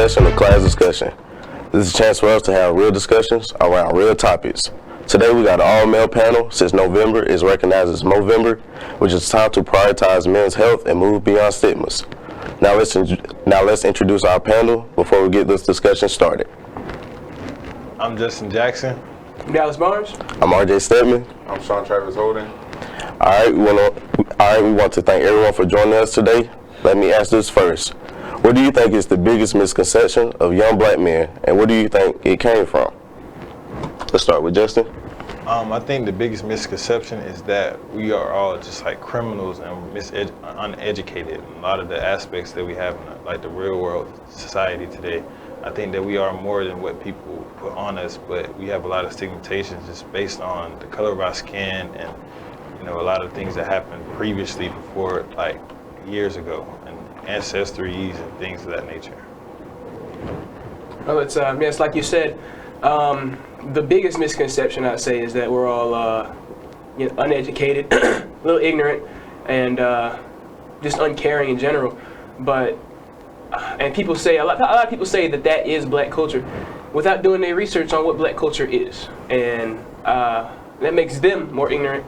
session of class discussion. This is a chance for us to have real discussions around real topics. Today we got an all-male panel since November is recognized as Movember, which is time to prioritize men's health and move beyond stigmas. Now let's introduce our panel before we get this discussion started. I'm Justin Jackson. I'm Dallas Barnes. I'm RJ Steadman. I'm Shawntravis, Holden. All right, we want to thank everyone for joining us today. Let me ask this first. What do you think is the biggest misconception of young black men, and where do you think it came from? Let's start with Justin. I think the biggest misconception is that we are all just like criminals and uneducated. A lot of the aspects that we have in like the real world society today, I think that we are more than what people put on us, but we have a lot of stigmatizations just based on the color of our skin and a lot of things that happened previously before, like years ago, and ancestries and things of that nature. Oh, it's yes, like you said, the biggest misconception I'd say is that we're all uneducated, a little ignorant, and just uncaring in general. But and people say a lot of people say that is black culture, without doing their research on what black culture is, and that makes them more ignorant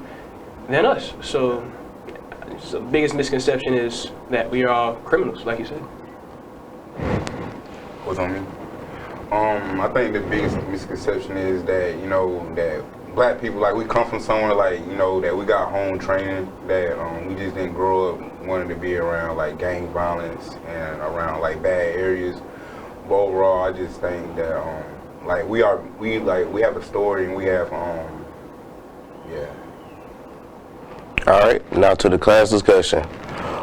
than us. So the biggest misconception is that we are all criminals, like you said. What's on me? I think the biggest misconception is that, that black people, like, we come from somewhere, like, that we got home training, that we just didn't grow up wanting to be around, like, gang violence and around, like, bad areas. But overall, I just think that, like, we have a story and we have, yeah. All right, now to the class discussion.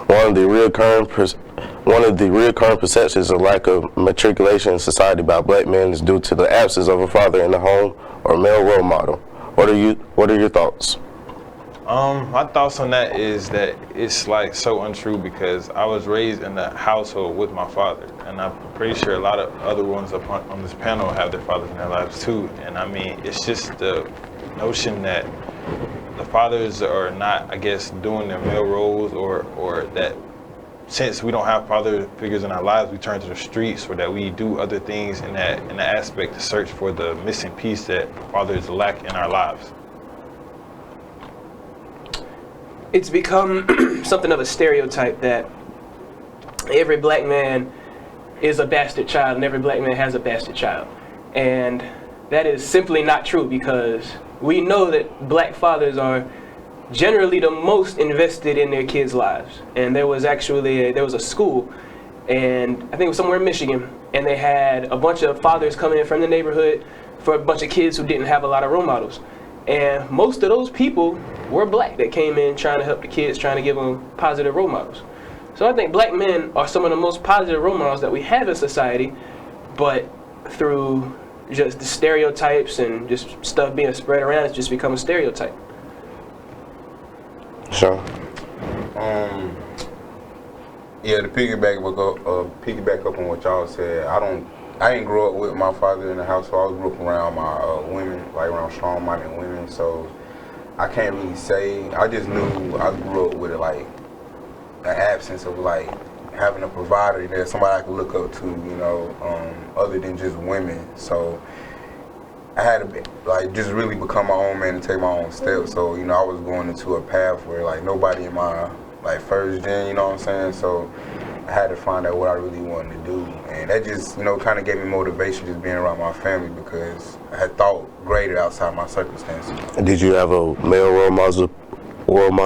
One of the recurring perceptions of lack of matriculation in society by black men is due to the absence of a father in the home or male role model. What are your thoughts? My thoughts on that is that it's like so untrue, because I was raised in a household with my father, and I'm pretty sure a lot of other ones on this panel have their fathers in their lives too. And I mean, it's just the notion that the fathers are not, I guess, doing their male roles, or that since we don't have father figures in our lives, we turn to the streets, or that we do other things in that aspect to search for the missing piece that fathers lack in our lives. It's become something of a stereotype that every black man is a bastard child and every black man has a bastard child. And that is simply not true, because we know that black fathers are generally the most invested in their kids' lives. And there was a school, and I think it was somewhere in Michigan, and they had a bunch of fathers coming in from the neighborhood for a bunch of kids who didn't have a lot of role models. And most of those people were black that came in trying to help the kids, trying to give them positive role models. So I think black men are some of the most positive role models that we have in society, but through just the stereotypes and just stuff being spread around, it's just become a stereotype. Sure. Yeah, to piggyback up on what y'all said, I didn't grow up with my father in the household. I grew up around my women, like around strong-minded women. So I can't really say. I just knew I grew up with like an absence of like having a provider there, somebody I could look up to, other than just women. So I had to like just really become my own man and take my own steps. So I was going into a path where like nobody in my like first gen, you know what I'm saying? So I had to find out what I really wanted to do, and that just kind of gave me motivation just being around my family, because I had thought greater outside my circumstances. Did you have a male role model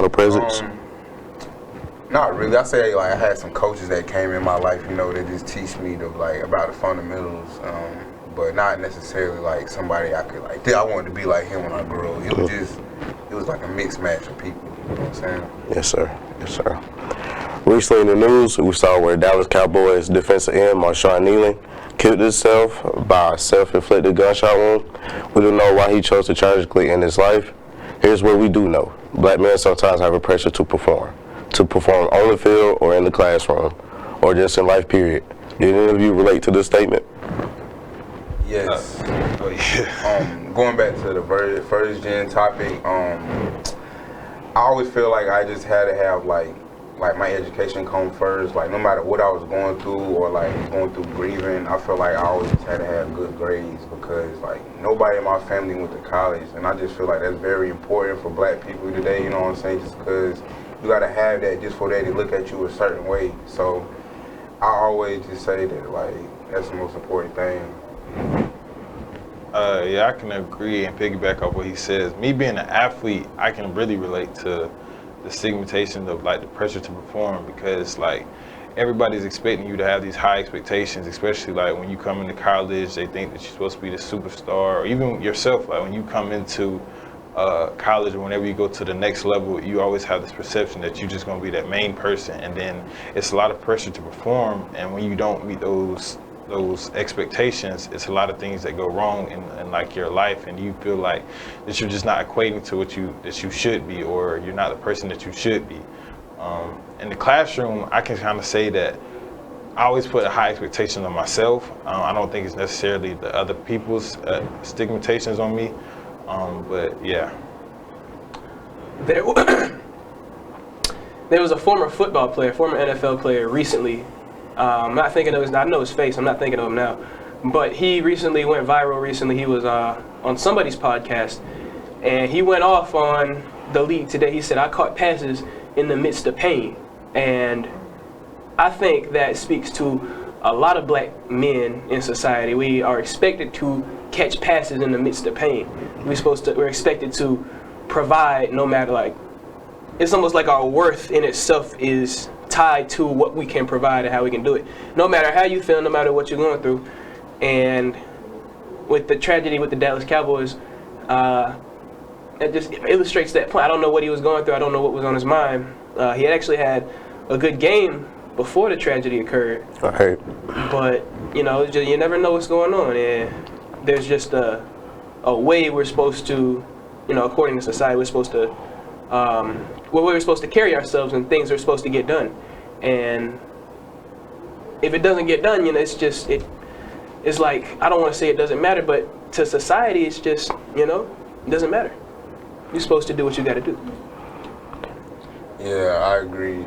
presence? Not really. I say like I had some coaches that came in my life, that just teach me about the fundamentals, but not necessarily like somebody I could like. I wanted to be like him when I grew up. It was like a mixed match of people. You know what I'm saying? Yes, sir. Yes, sir. Recently in the news, we saw where Dallas Cowboys defensive end Marshawn Kneeling killed himself by a self-inflicted gunshot wound. We don't know why he chose to tragically end his life. Here's what we do know. Black men sometimes have a pressure to perform on the field or in the classroom, or just in life, period. Did any of you relate to this statement? Yes. Going back to the first gen topic, I always feel like I just had to have like like my education come first. Like no matter what I was going through or like going through grieving, I feel like I always had to have good grades because like nobody in my family went to college, and I just feel like that's very important for black people today. You know what I'm saying? Just because you gotta have that just for they to look at you a certain way. So I always just say that like that's the most important thing. Yeah, I can agree and piggyback off what he says. Me being an athlete, I can really relate to the stigmatization of like the pressure to perform because like everybody's expecting you to have these high expectations, especially like when you come into college, they think that you're supposed to be the superstar, or even yourself, like when you come into college or whenever you go to the next level, you always have this perception that you're just going to be that main person, and then it's a lot of pressure to perform, and when you don't meet those expectations, it's a lot of things that go wrong in like your life, and you feel like that you're just not equating to what you should be, or you're not the person that you should be. In the classroom, I can kind of say that I always put a high expectation on myself. I don't think it's necessarily the other people's stigmatizations on me, but yeah. There was a former football player, former NFL player recently. I'm not thinking of his, I know his face, I'm not thinking of him now. But he recently went viral recently. He was on somebody's podcast, and he went off on the league today. He said, I caught passes in the midst of pain. And I think that speaks to a lot of black men in society. We are expected to catch passes in the midst of pain. We're expected to provide no matter, like, it's almost like our worth in itself is tied to what we can provide and how we can do it. No matter how you feel, no matter what you're going through. And with the tragedy with the Dallas Cowboys, it just illustrates that point. I don't know what he was going through. I don't know what was on his mind. He had actually had a good game before the tragedy occurred. Right. But, you know, just, you never know what's going on. And there's just a way we're supposed to, you know, according to society, we're supposed to, we're supposed to carry ourselves and things are supposed to get done. And if it doesn't get done, you know, it's just, it's like, I don't want to say it doesn't matter, but to society, it's just, you know, it doesn't matter. You're supposed to do what you got to do. Yeah, I agree.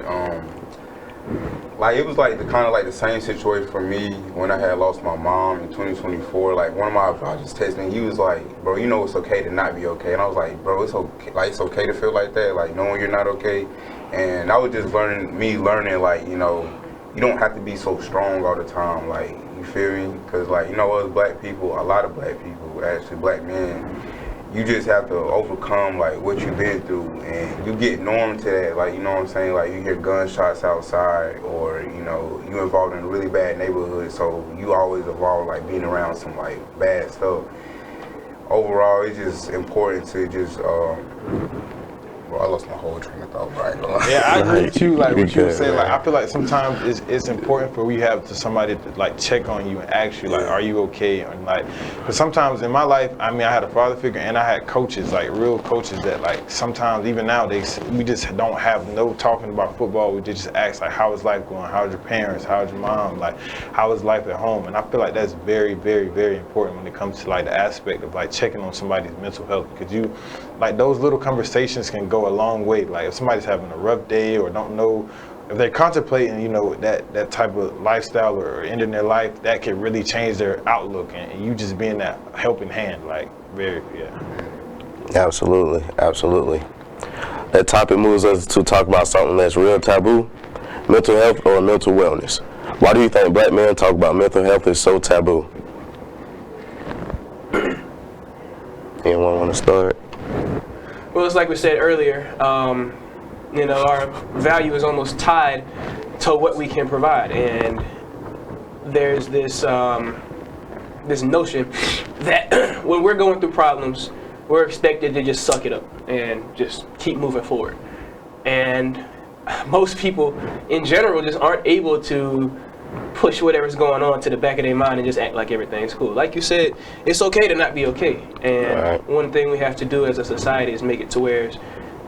Like it was like the same situation for me when I had lost my mom in 2024. Like one of my advisors texted me, he was like, "Bro, you know it's okay to not be okay." And I was like, "Bro, it's okay. Like it's okay to feel like that. Like knowing you're not okay." And I was just learning like, you know, you don't have to be so strong all the time. Like you feel me? Because like, you know, us black people, a lot of black people, actually black men, you just have to overcome like what you've been through, and you get norm to that. Like, you know what I'm saying? Like you hear gunshots outside, or you know, you involved in a really bad neighborhood, so you always involved like being around some like bad stuff. Overall, it's just important to just well, I lost my whole train of thought, right? Yeah, I agree with you. Like what you were saying, like I feel like sometimes it's important for we have to somebody to like check on you and ask you like, are you okay? And like, because sometimes in my life, I mean, I had a father figure and I had coaches, like real coaches that like sometimes even nowadays we just don't have no talking about football. We just ask like, how is life going? How's your parents? How's your mom? Like, how is life at home? And I feel like that's very, very, very important when it comes to like the aspect of like checking on somebody's mental health, because you, like those little conversations can go a long way. Like if somebody's having a rough day or don't know, if they're contemplating, you know, that type of lifestyle or ending their life, that can really change their outlook, and you just being that helping hand, like very, yeah. Absolutely, absolutely. That topic moves us to talk about something that's real taboo, mental health or mental wellness. Why do you think black men talk about mental health is so taboo? Anyone want to start? Well, it's like we said earlier, you know, our value is almost tied to what we can provide, and there's this this notion that when we're going through problems, we're expected to just suck it up and just keep moving forward. And most people in general just aren't able to push whatever's going on to the back of their mind and just act like everything's cool. Like you said, it's okay to not be okay. And right. One thing we have to do as a society is make it to where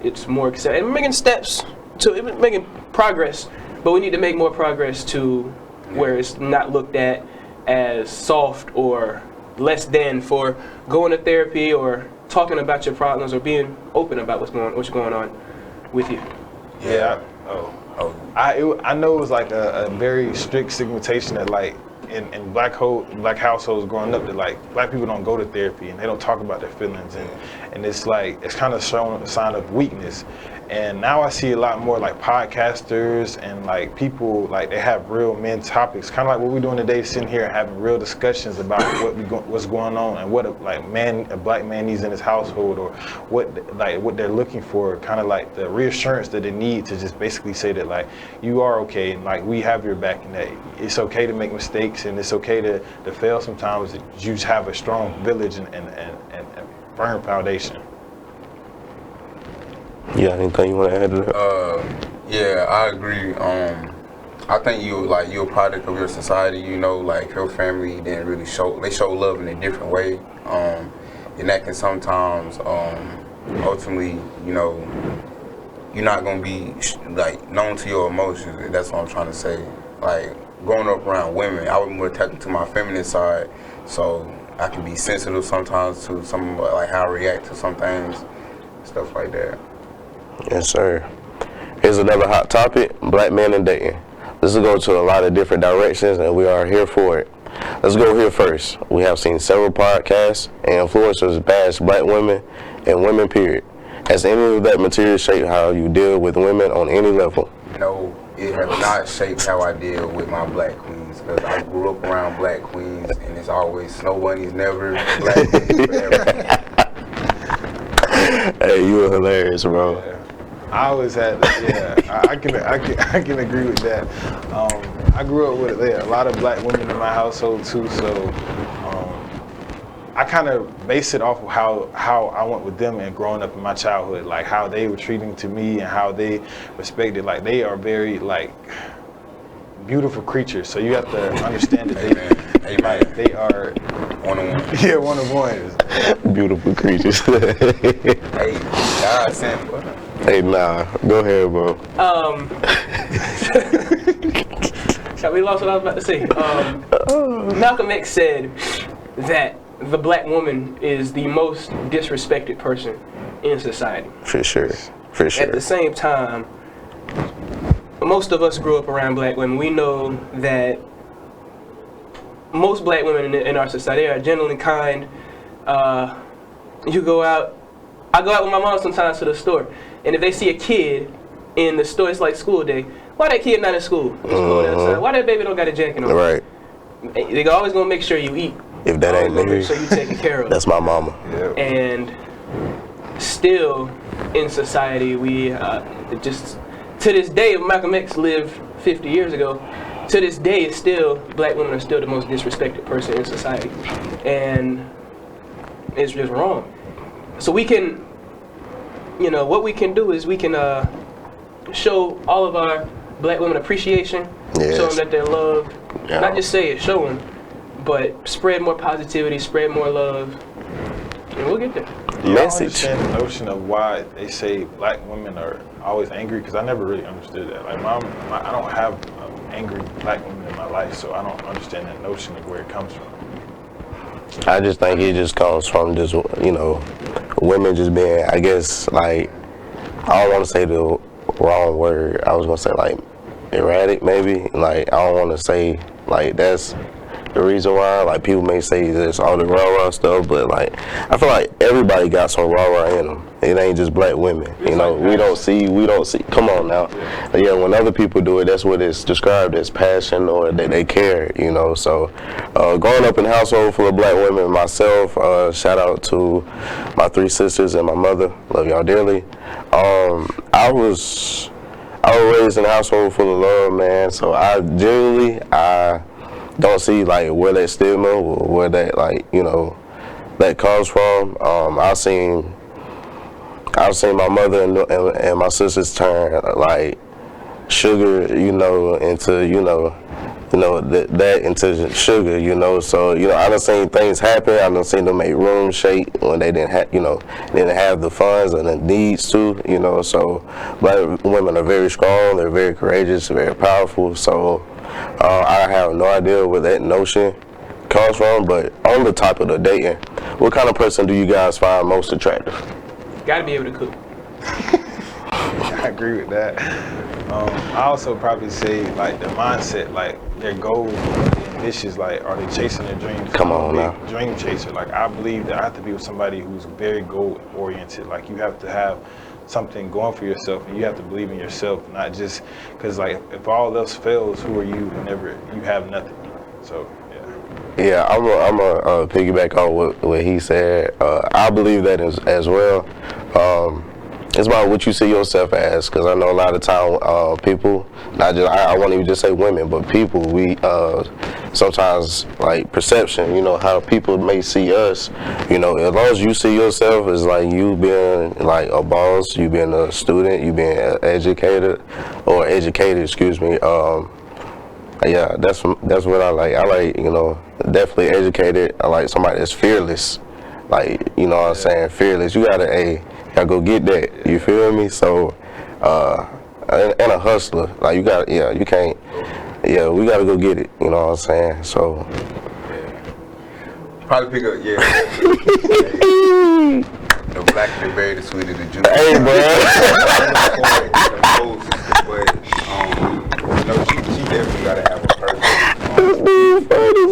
it's more accepted. And we're making steps to making progress, but we need to make more progress to where it's not looked at as soft or less than for going to therapy or talking about your problems or being open about what's going on with you. Yeah. Oh, I know it was like a very strict segmentation that like in black households growing up that like black people don't go to therapy and they don't talk about their feelings and it's like it's kind of showing a sign of weakness. And now I see a lot more like podcasters and like people like they have real men topics, kind of like what we're doing today, sitting here having real discussions about what's going on and what a black man needs in his household, or what they're looking for, kind of like the reassurance that they need to just basically say that like you are okay and like we have your back and that it's okay to make mistakes and it's okay to fail sometimes. You just have a strong village and firm foundation. Yeah, anything you want to add to that? Yeah, I agree. I think you're a product of your society. You know, like your family didn't really show love in a different way, and that can sometimes ultimately, you know, you're not gonna be like known to your emotions. And that's what I'm trying to say. Like growing up around women, I was more attached to my feminine side, so I can be sensitive sometimes to some like how I react to some things, stuff like that. Yes, sir. Here's another hot topic, black men and dating. This will go to a lot of different directions, and we are here for it. Let's go here first. We have seen several podcasts and influencers bash black women and women, period. Has any of that material shaped how you deal with women on any level? No, it has not shaped how I deal with my black queens, because I grew up around black queens, and it's always snow bunnies, never black queens forever. Hey, you are hilarious, bro. Yeah. I always had, I can agree with that. I grew up with a lot of black women in my household too, so I kind of base it off of how I went with them and growing up in my childhood, like how they were treating to me and how they respected. Like they are very like beautiful creatures, so you have to understand that they are one of one. Yeah, one of one. Beautiful creatures. Hey, God sent. Hey, nah, go ahead, bro. We lost what I was about to say. Malcolm X said that the black woman is the most disrespected person in society. For sure, for sure. At the same time, most of us grew up around black women. We know that most black women in our society are genuinely kind. You go out, I go out with my mom sometimes to the store, and if they see a kid in the store, it's like school day. Why that kid not in school? It's cold outside. Why that baby don't got a jacket on? Right. They always gonna make sure you eat. If that ain't make me, sure you taken care of. that's my mama. Yeah. And still in society, we just to this day, if Malcolm X lived 50 years ago, to this day, it's still black women are still the most disrespected person in society, and it's just wrong. So we can, you know, what we can do is we can show all of our black women appreciation, Yes. show them that they're loved. Yeah. Not just say it, show them, but spread more positivity, spread more love, and we'll get there. Do y'all Message. understand the notion of why they say black women are always angry? Because I never really understood that. Like, I don't have angry black women in my life, so I don't understand that notion of where it comes from. I just think it just comes from just, you know, women just being, I guess, like, I don't want to say the wrong word. I was going to say, like, erratic, maybe. Like, I don't want to say, like, that's the reason why. Like, people may say this all the rah-rah stuff, but, like, I feel like everybody got some rah-rah in them. It ain't just black women. You know, we don't see, come on now. Yeah, when other people do it, that's what it's described as passion or that they care, you know. So, growing up in a household full of black women, myself, shout out to my 3 sisters and my mother, love y'all dearly. I was raised in a household full of love, man, so I don't see, like, where that stigma or where that, like, you know, that comes from. I've seen my mother and my sisters turn, like, sugar, you know, into, that into sugar, you know. So, you know, I done seen things happen. I done seen them make rooms shake when they didn't have, didn't have the funds and the needs to, you know. So, black women are very strong. They're very courageous, very powerful. So, I have no idea where that notion comes from. But on the topic of dating, what kind of person do you guys find most attractive? Gotta be able to cook. I agree with that. I also probably say like the mindset, like their goals, their ambitions, like are they chasing their dreams? Come on I'm a now. big dream chaser. Like I believe that I have to be with somebody who's very goal oriented. Like you have to have something going for yourself, and you have to believe in yourself, not just because like if all else fails, who are you whenever you have nothing? So yeah. Yeah, I'm a piggyback on what he said. I believe that as well. It's about what you see yourself as, because I know a lot of time people, not just I won't even just say women, but people, we sometimes like perception, you know, how people may see us, you know, as long as you see yourself as like you being like a boss, you being a student, you being educated, excuse me. Yeah, that's what I like. I like, you know, definitely educated. I like somebody that's fearless. Like, you know what I'm saying, fearless. You gotta go get that. You feel me? So, and a hustler. Like you got, you can't. Yeah, we gotta go get it. You know what I'm saying? So. Probably pick up, the black and the berry, the sweeter the juice. Hey, bro. You know, she definitely gotta have a purpose.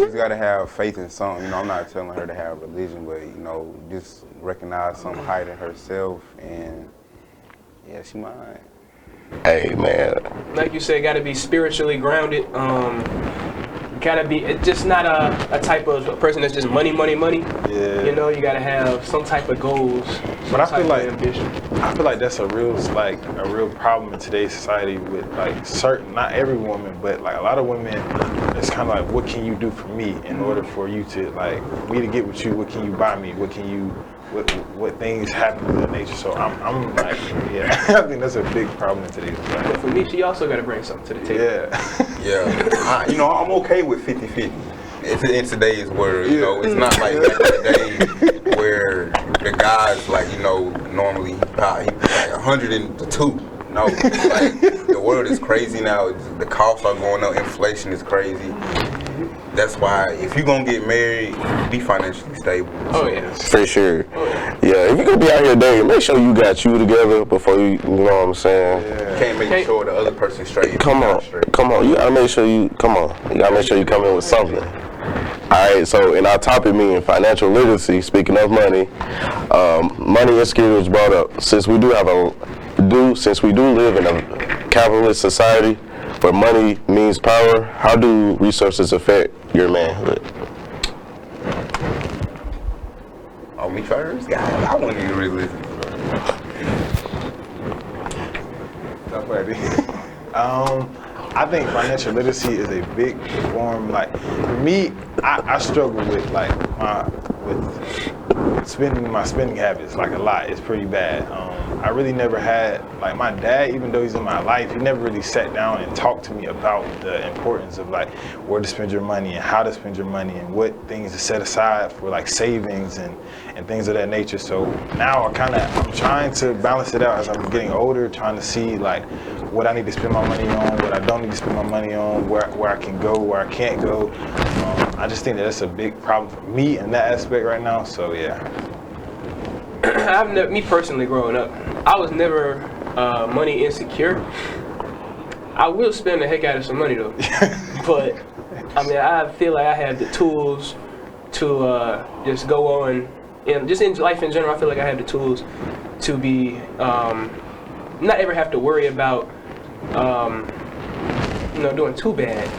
She's gotta have faith in something. You know, I'm not telling her to have religion, but you know, just recognize something higher than herself, and yeah, she mine. Hey, man. Like you said, gotta be spiritually grounded. Gotta be, it's just not a type of person that's just money. Yeah. You know, you gotta have some type of goals. But I feel like ambition. I feel like that's a real problem in today's society with like certain, not every woman, but like a lot of women. It's kind of like, what can you do for me in order for you to like me to get with you? What can you buy me? What things happen to that nature? So I'm like, yeah, I think that's a big problem in today's society. But for me, she also gotta bring something to the table. Yeah. You know, I'm okay with 50-50. In today's world, you know, it's not like back in the day where the guys, like, you know, normally he like 102. No, like the world is crazy now. The costs are going up. Inflation is crazy. That's why if you're gonna get married, be financially stable. Oh yeah, For sure. Yeah, if you're gonna be out here dating, make sure you got you together before you know what I'm saying? You can't make sure the other person's straight. If Come you're on, not straight. come on. You gotta make sure you come in with something. All right. So, in our topic, meaning financial literacy. Speaking of money, money insecurity was brought up. Since we do live in a capitalist society where money means power, how do resources affect your manhood? Oh, me first? God, I wouldn't even really listen to I think financial literacy is a big form. Like for me, I struggle with like my spending habits like a lot. It's pretty bad. I really never had like my dad, even though he's in my life, he never really sat down and talked to me about the importance of like where to spend your money and how to spend your money and what things to set aside for like savings and things of that nature. So now I'm trying to balance it out as I'm getting older, trying to see like what I need to spend my money on, what I don't need to spend my money on, where I can go, where I can't go. I just think that's a big problem for me in that aspect right now. So yeah. Me personally, growing up, I was never money insecure. I will spend the heck out of some money though, but I mean, I feel like I have the tools to just go on, and just in life in general, I feel like I have the tools to be not ever have to worry about doing too bad.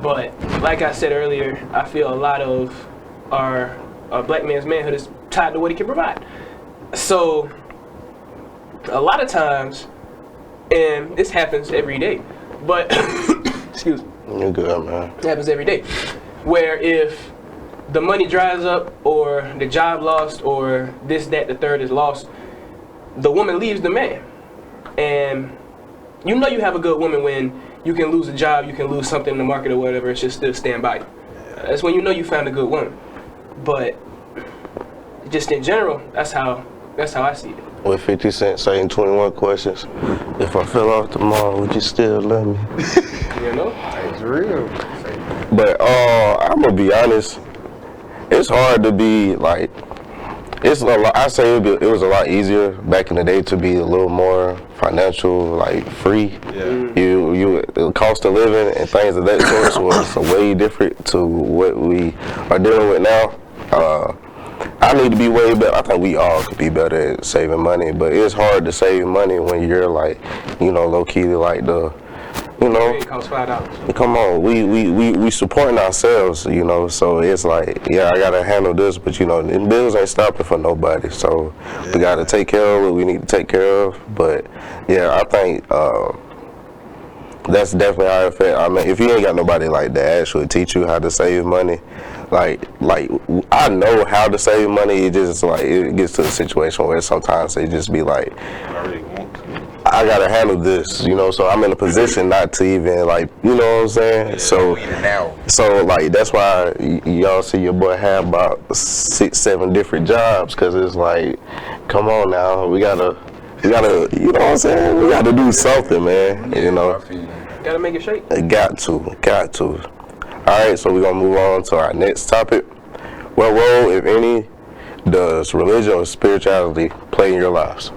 But like I said earlier, I feel a lot of our black man's manhood is tied to what he can provide. So a lot of times, and this happens every day, but excuse me. You're good, man. It happens every day, where if the money dries up or the job lost or this, that, the third is lost, the woman leaves the man. And you know you have a good woman when you can lose a job, you can lose something in the market or whatever, it's just still stand by you. That's when you know you found a good woman. But just in general, that's how I see it. With 50 Cent saying 21 questions, if I fell off tomorrow, would you still love me? You know? It's real. But I'm gonna be honest, it's hard to be like It's a lot. I say it was a lot easier back in the day to be a little more financial, like free. Yeah. The cost of living and things of that sort was way different to what we are dealing with now. I need to be way better. I think we all could be better at saving money, but it's hard to save money when you're like, low key like It costs $5. come on, we supporting ourselves, so it's like, yeah, I gotta handle this, but the bills ain't stopping for nobody, so we gotta take care of what we need to take care of. But yeah, I think that's definitely how it affects. I mean, if you ain't got nobody like that actually teach you how to save money, like I know how to save money, it just like it gets to a situation where sometimes it just be like, I really want to. I gotta handle this, so I'm in a position not to even like, you know what I'm saying? So like that's why y'all see your boy have about 6-7 different jobs, cause it's like, come on now, we gotta, you know what I'm saying? We gotta do something, man. Gotta make it shake. Got to. All right, so we're gonna move on to our next topic. What role, if any, does religion or spirituality play in your lives?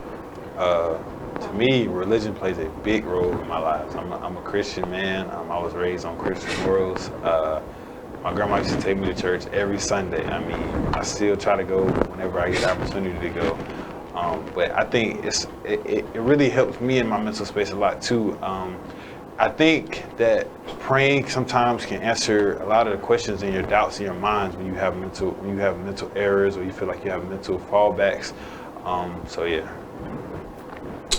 To me, religion plays a big role in my life. I'm a Christian man. I was raised on Christian morals. My grandma used to take me to church every Sunday. I mean, I still try to go whenever I get the opportunity to go. But I think it really helps me in my mental space a lot too. I think that praying sometimes can answer a lot of the questions and your doubts in your minds when you have mental errors or you feel like you have mental fallbacks. So yeah.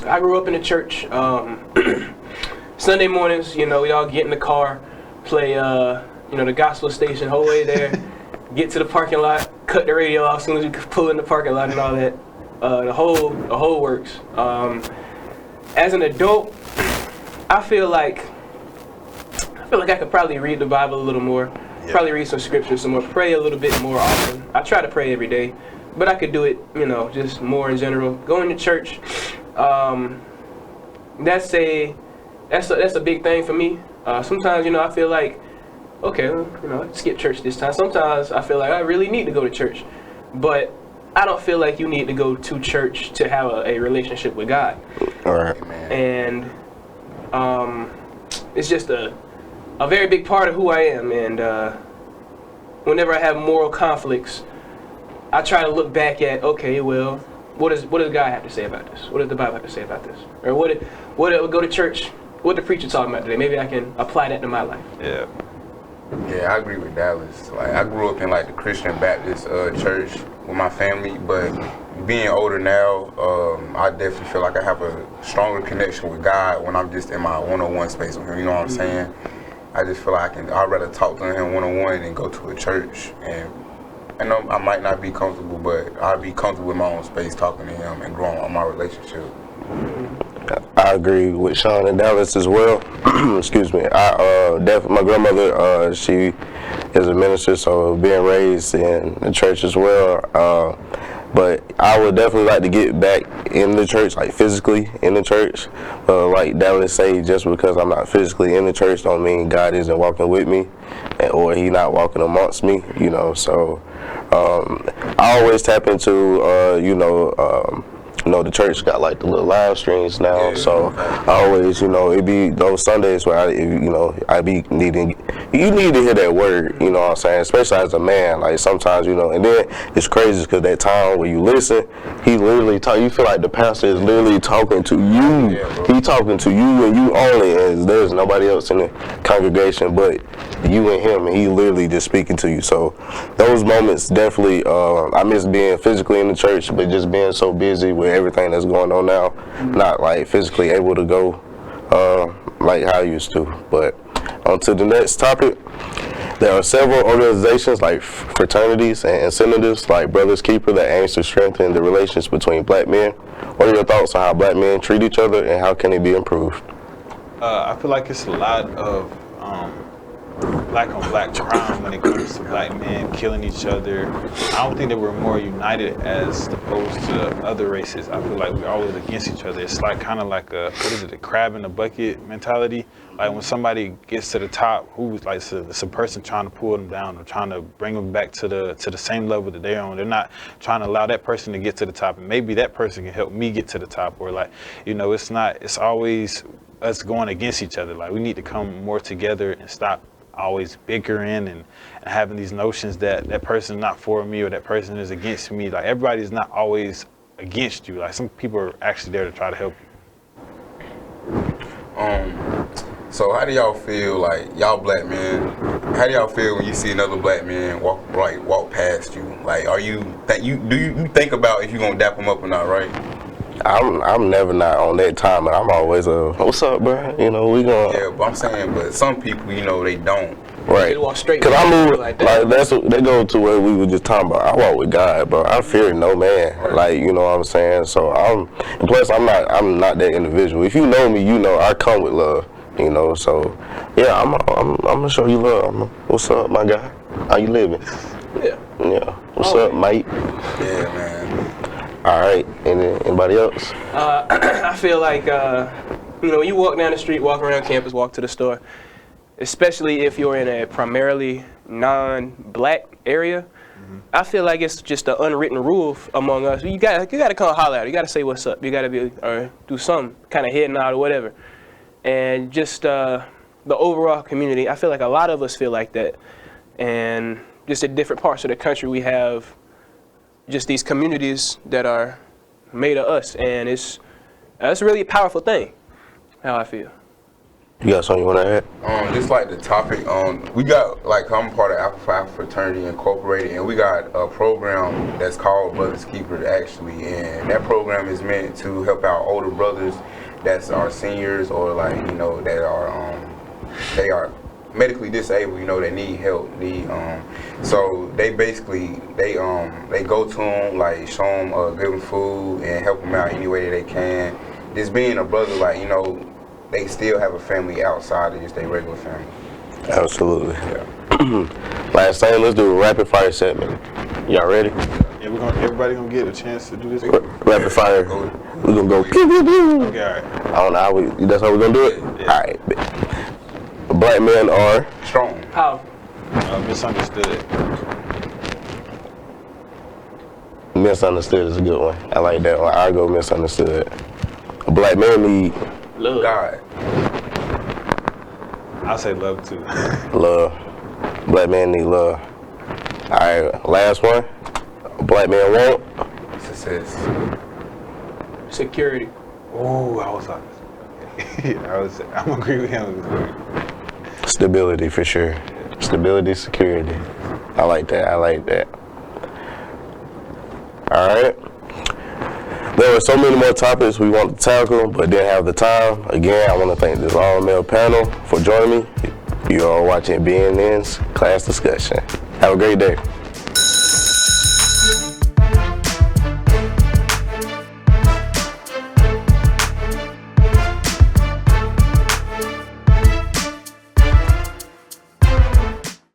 I grew up in the church. Sunday mornings, we all get in the car, play, the gospel station whole way there, get to the parking lot, cut the radio off as soon as we could pull in the parking lot and all that. The whole works. As an adult, I feel like I could probably read the Bible a little more, probably read some scripture some more, pray a little bit more often. I try to pray every day, but I could do it, just more in general. Going to church, that's a big thing for me. Sometimes, I feel like, okay, skip church this time. Sometimes I feel like I really need to go to church, but I don't feel like you need to go to church to have a relationship with God. All right. And it's just a very big part of who I am. And whenever I have moral conflicts, I try to look back at, okay, well, what does God have to say about this? What does the Bible have to say about this? Or what go to church, what the preacher talking about today? Maybe I can apply that to my life. Yeah. Yeah, I agree with Dallas. Like, I grew up in like the Christian Baptist church with my family, but being older now, I definitely feel like I have a stronger connection with God when I'm just in my one-on-one space with Him. You know what I'm saying? I just feel like I'd rather talk to Him one-on-one than go to a church. And I know I might not be comfortable, but I'll be comfortable in my own space talking to Him and growing on my relationship. I agree with Sean and Dallas as well. Excuse me. My grandmother, she is a minister, so being raised in the church as well. But I would definitely like to get back in the church, like physically in the church. Like Dallas say, just because I'm not physically in the church don't mean God isn't walking with me, or He not walking amongst me. So I always tap into, the church got like the little live streams now, so I always, it be those Sundays where I be needing, you need to hear that word, you know what I'm saying, especially as a man, like sometimes, and then it's crazy because that time when you listen, he literally you feel like the pastor is literally talking to you, he talking to you and you only, and there's nobody else in the congregation but you and him, and he literally just speaking to you. So those moments definitely, I miss being physically in the church, but just being so busy with everything that's going on now, not like physically able to go like how I used to. But on to the next topic. There are several organizations like fraternities and incentives like Brothers Keeper that aims to strengthen the relations between black men. What are your thoughts on how black men treat each other and how can it be improved? I feel like it's a lot of black on black crime when it comes to black men killing each other. I don't think that we're more united as opposed to other races. I feel like we're always against each other. It's like kind of like a crab in a bucket mentality. Like when somebody gets to the top, who's like it's a person trying to pull them down or trying to bring them back to the same level that they're on. They're not trying to allow that person to get to the top, and maybe that person can help me get to the top. Or like, you know, it's always us going against each other. Like we need to come more together and stop always bickering and having these notions that that person is not for me or that person is against me. Like everybody's not always against you. Like some people are actually there to try to help you. So how do y'all feel, like y'all black men? How do y'all feel when you see another black man walk past you? Like, do you think about if you gonna dap him up or not, right? I'm never not on that time, and I'm always what's up, bro? You know, we gonna. Yeah, but I'm saying, but some people, you know, they don't. Right. They walk straight. Cause I move like like that. that's what, they go to where we were just talking about. I walk with God, bro. I fear no man. Right. Like, you know what I'm saying. So and plus I'm not that individual. If you know me, you know I come with love. You know, so yeah, I'm gonna show you love. What's up, my guy? How you living? Yeah. Yeah. What's up, mate? Yeah, man. All right. Anybody else? I feel like you know, when you walk down the street, walk around campus, walk to the store, especially if you're in a primarily non-black area, I feel like it's just an unwritten rule among us. You gotta come holler at. You gotta say what's up. You gotta be or do some kind of head nod or whatever. And just the overall community, I feel like a lot of us feel like that. And just at different parts of the country, we have just these communities that are made of us, and it's really a powerful thing. How I feel. You got something you want to add? Just like the topic, we got, like, I'm part of Alpha Phi Fraternity Incorporated, and we got a program that's called Brothers Keepers, actually, and that program is meant to help out older brothers that's our seniors or, like, you know, that are, they are medically disabled, you know, that need help, so they basically, they go to them, like, show them, give them food and help them out any way that they can. Just being a brother, like, you know, they still have a family outside of just their regular family. Absolutely. Yeah. Last thing, let's do a rapid fire segment. Y'all ready? Yeah, everybody gonna get a chance to do this. Rapid fire. We're gonna go. Pew, pew, pew. Okay, all right. I don't know how that's how we're gonna do it? Yeah. All right. Black men are Strong. How? Misunderstood. misunderstood is a good one. I like that one. I'll go misunderstood. A black man need Love. God. I say love too. love. Black man need love. All right, last one. A black man want Success. Security. Oh, I was like, I'm agree with him. stability for sure. Stability, security. I like that. I like that. All right. There were so many more topics we wanted to tackle, but didn't have the time. Again, I want to thank this all-male panel for joining me. You are watching BNN's Class Discussion. Have a great day.